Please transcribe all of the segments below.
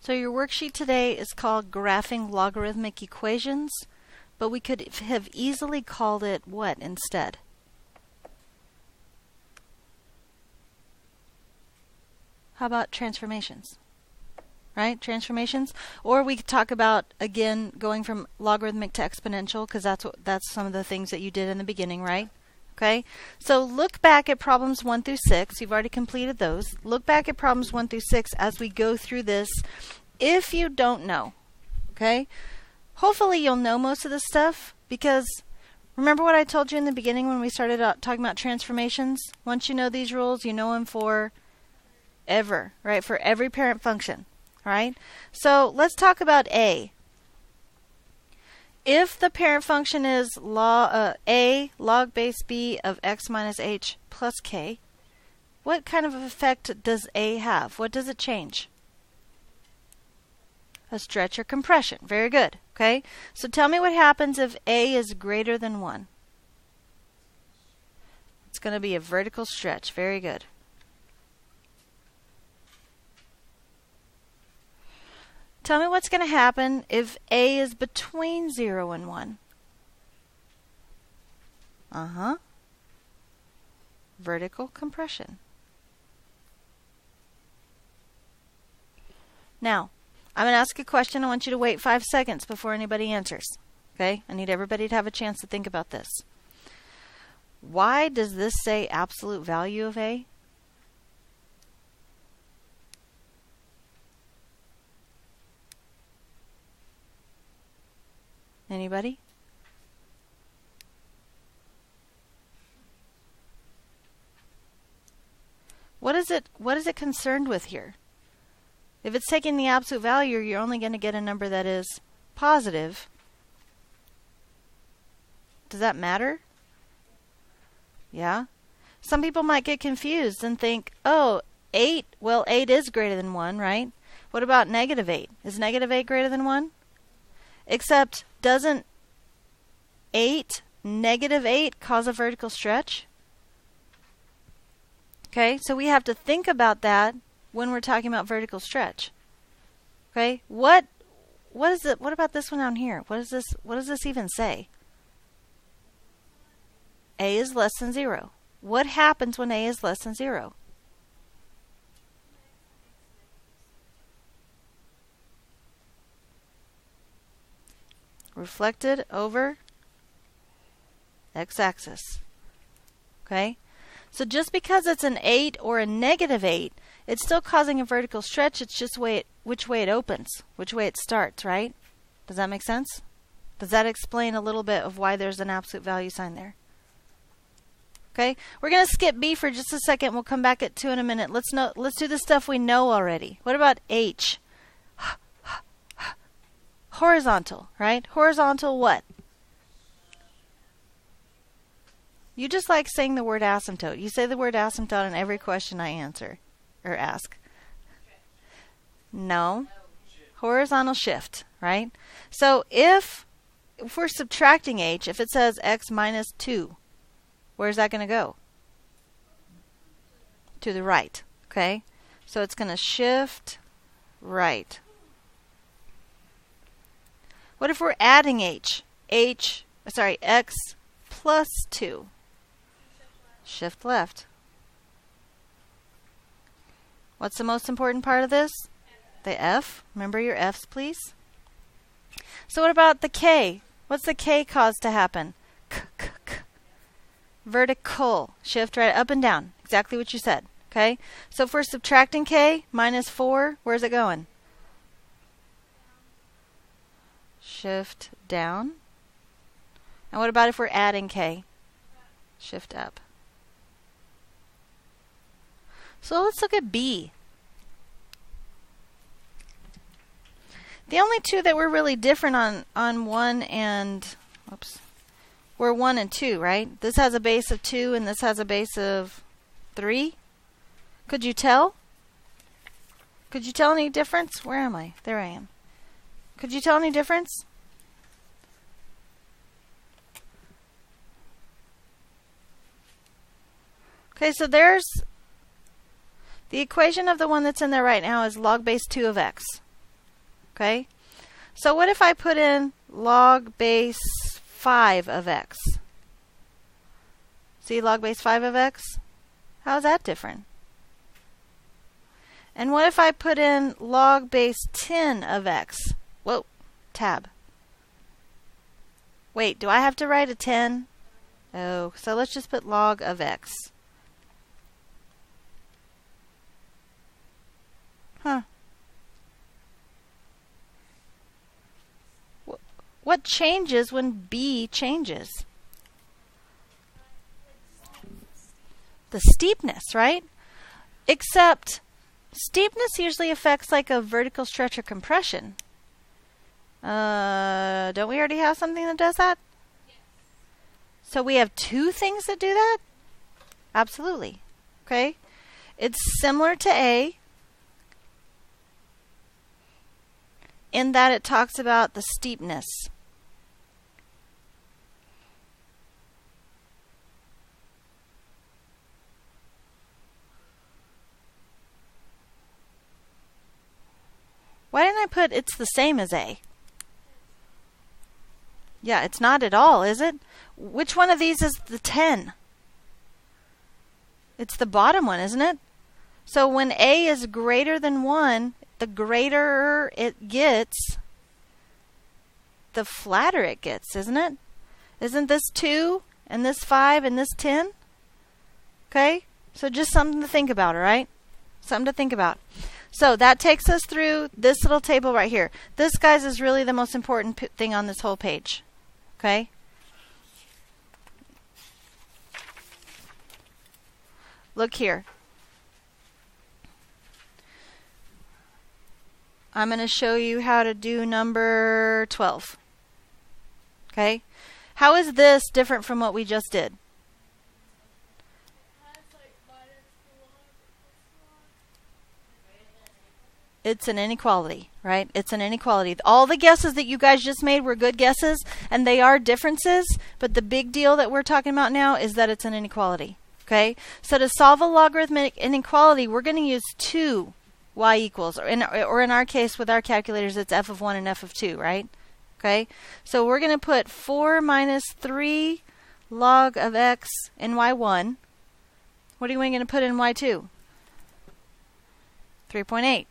So your worksheet today is called Graphing Logarithmic Equations, but we could have easily called it what instead? How about transformations? Right? Transformations? Or we could talk about, again, going from logarithmic to exponential, because that's some of the things that you did in the beginning, right? Okay? So look back at problems 1 through 6. You've already completed those. Look back at problems 1 through 6 as we go through this. If you don't know, okay? Hopefully you'll know most of this stuff, because remember what I told you in the beginning when we started talking about transformations? Once you know these rules, you know them for ever, right? For every parent function, right? So let's talk about A. If the parent function is a log base b of x minus h plus k, what kind of effect does A have? What does it change? A stretch or compression. Very good. Okay? So tell me what happens if A is greater than 1. It's going to be a vertical stretch. Very good. Tell me what's going to happen if A is between 0 and 1. Vertical compression. Now, I'm going to ask a question. I want you to wait 5 seconds before anybody answers. Okay? I need everybody to have a chance to think about this. Why does this say absolute value of A? Anybody? What is it concerned with here? If it's taking the absolute value, you're only going to get a number that is positive. Does that matter? Yeah. Some people might get confused and think, oh, 8, well, 8 is greater than 1, right? What about negative 8? Is negative 8 greater than 1? Except, doesn't negative 8 cause a vertical stretch? Okay, so we have to think about that when we're talking about vertical stretch. Okay, what is it? What about this one down here? What does this even say? A is less than 0. What happens when A is less than 0? Reflected over x-axis. Okay? So just because it's an 8 or a negative 8, it's still causing a vertical stretch. It's just which way it opens, which way it starts, right? Does that make sense? Does that explain a little bit of why there's an absolute value sign there? Okay? We're going to skip B for just a second. We'll come back at 2 in a minute. Let's do the stuff we know already. What about H? Horizontal, right? Horizontal what? You just like saying the word asymptote. You say the word asymptote in every question I answer or ask. No. Horizontal shift, right? So if we're subtracting H, if it says x minus 2, where's that going to go? To the right, okay? So it's going to shift right. What if we're adding H? X plus 2. Shift left. What's the most important part of this? The F. Remember your F's, please. So what about the K? What's the K cause to happen? Vertical. Shift right up and down. Exactly what you said. Okay? So if we're subtracting K, minus 4, where's it going? Shift down. And what about if we're adding K? Shift up. So let's look at B. The only two that were really different on 1 and, were 1 and 2, right? This has a base of 2 and this has a base of 3. Could you tell? Could you tell any difference? Where am I? There I am. Could you tell any difference? Okay, so there's the equation of the one that's in there right now is log base 2 of x. Okay? So what if I put in log base 5 of x? See log base 5 of x? How's that different? And what if I put in log base 10 of x? Whoa, tab. Wait, do I have to write a 10? Oh, so let's just put log of x. Huh. What changes when b changes? The steepness, right? Except steepness usually affects like a vertical stretch or compression. Don't we already have something that does that? Yes. So we have two things that do that? Absolutely. Okay? It's similar to A in that it talks about the steepness. Why didn't I put it's the same as A? Yeah, it's not at all, is it? Which one of these is the 10? It's the bottom one, isn't it? So when A is greater than 1, the greater it gets, the flatter it gets, isn't it? Isn't this 2 and this 5 and this 10? Okay? So just something to think about, all right? Something to think about. So that takes us through this little table right here. This, guys, is really the most important thing on this whole page. Okay? Look here. I'm going to show you how to do number 12. Okay? How is this different from what we just did? It's an inequality, right? It's an inequality. All the guesses that you guys just made were good guesses, and they are differences, but the big deal that we're talking about now is that it's an inequality, okay? So to solve a logarithmic inequality, we're going to use two y equals, or in our case with our calculators, it's f of 1 and f of 2, right? Okay? So we're going to put 4 minus 3 log of x in y1. What are we going to put in y2? 3.8.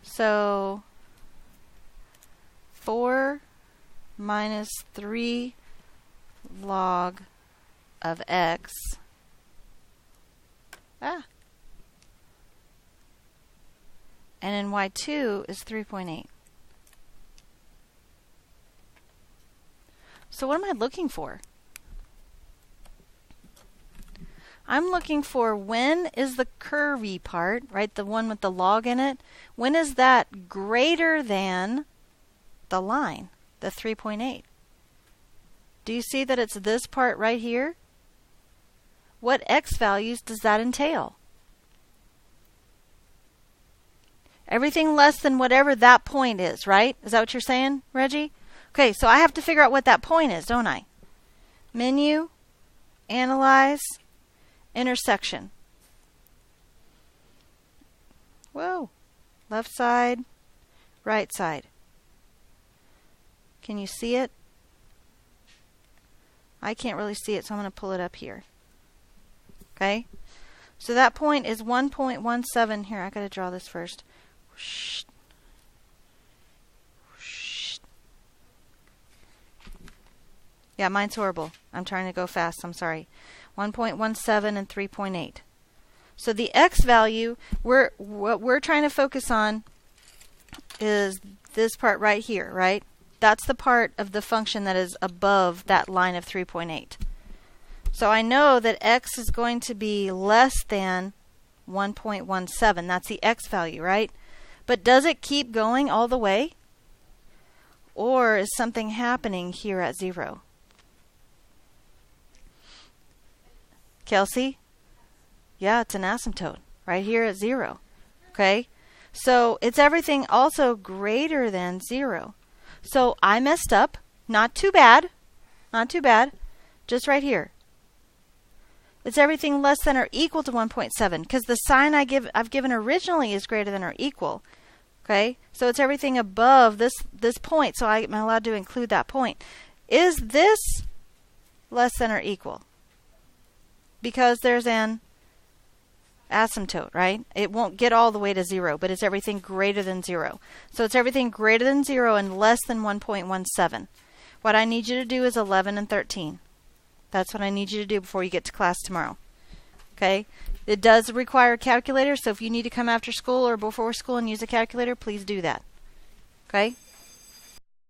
So 4 minus 3 log of x. And in y2 is 3.8. So what am I looking for? I'm looking for when is the curvy part, right, the one with the log in it, when is that greater than the line, the 3.8? Do you see that it's this part right here? What x values does that entail? Everything less than whatever that point is, right? Is that what you're saying, Reggie? Okay, so I have to figure out what that point is, don't I? Menu, analyze, intersection. Whoa. Left side, right side. Can you see it? I can't really see it, so I'm going to pull it up here. Okay? So that point is 1.17. Here, I got to draw this first. Whoosh. Whoosh. Yeah, mine's horrible. I'm trying to go fast. I'm sorry. 1.17 and 3.8. So the x value, what we're trying to focus on is this part right here, right? That's the part of the function that is above that line of 3.8. So I know that x is going to be less than 1.17. That's the x value, right? But does it keep going all the way? Or is something happening here at 0? Kelsey? Yeah, it's an asymptote right here at 0. Okay? So it's everything also greater than 0. So I messed up. Not too bad. Not too bad. Just right here. It's everything less than or equal to 1.7 because the sign I've given originally is greater than or equal. Okay? So it's everything above this point. So I'm allowed to include that point. Is this less than or equal? Because there's an asymptote, right? It won't get all the way to 0, but it's everything greater than 0. So it's everything greater than 0 and less than 1.17. What I need you to do is 11 and 13. That's what I need you to do before you get to class tomorrow. Okay? It does require a calculator, so if you need to come after school or before school and use a calculator, please do that. Okay?